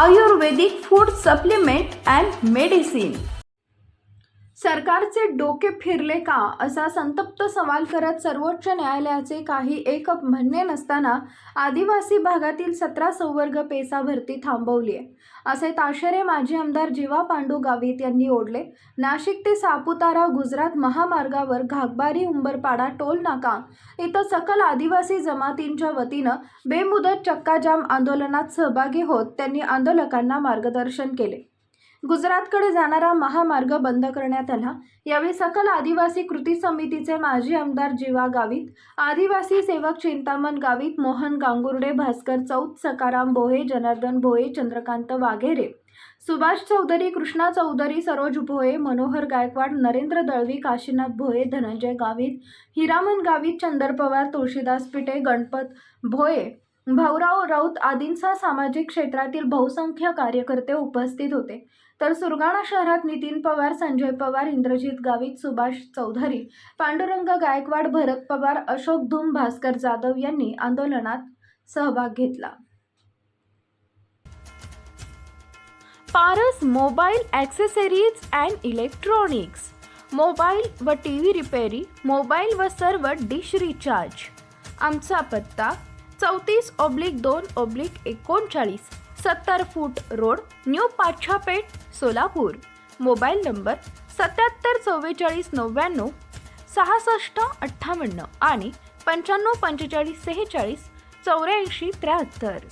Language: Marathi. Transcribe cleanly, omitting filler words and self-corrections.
Ayurvedic food supplement and medicine. सरकारचे डोके फिरले का असा संतप्त सवाल करत सर्वोच्च न्यायालयाचे काही एक म्हणणे नसताना आदिवासी भागातील 17 संवर्ग पेसा भरती थांबवली आहे, असे ताशेरे माजी आमदार जीवा पांडू गावित यांनी ओढले। नाशिक ते सापुतारा गुजरात महामार्गावर घागबारी उंबरपाडा टोल नाका इथं सकल आदिवासी जमातींच्या वतीनं बेमुदत चक्काजाम आंदोलनात सहभागी होत त्यांनी आंदोलकांना मार्गदर्शन केले। गुजरातकडे जाणारा महामार्ग बंद करण्यात आला। यावेळी सकल आदिवासी कृती समितीचे माजी आमदार जीवा गावित, आदिवासी सेवक चिंतामण गावित, मोहन गांगुर्डे, भास्कर चौत, सकाराम भोये, जनार्दन भोये, चंद्रकांत वाघेरे, सुभाष चौधरी, कृष्णा चौधरी, सरोज भोये, मनोहर गायकवाड, नरेंद्र दळवी, काशीनाथ भोये, धनंजय गावित, हिरामन गावित, चंदर पवार, तुळशीदास पिटे, गणपत भोये, भाऊराव राऊत आदींसह सामाजिक क्षेत्रातील बहुसंख्य कार्यकर्ते उपस्थित होते। तर सुरगाणा शहरात नितीन पवार, संजय पवार, इंद्रजित गावित, सुभाष चौधरी, पांडुरंग गायकवाड, भरत पवार, अशोक धूम, भास्कर जाधव यांनी आंदोलनात सहभाग घेतला। Paras mobile accessories and electronics, mobile व टीव्ही रिपेरी, मोबाईल व सर्व डिश रिचार्ज। आमचा पत्ता 34/2/39, 70 फूट road, new Pachhapeth, Solapur. Mobile number 774499 6658 आणि 954546 8473।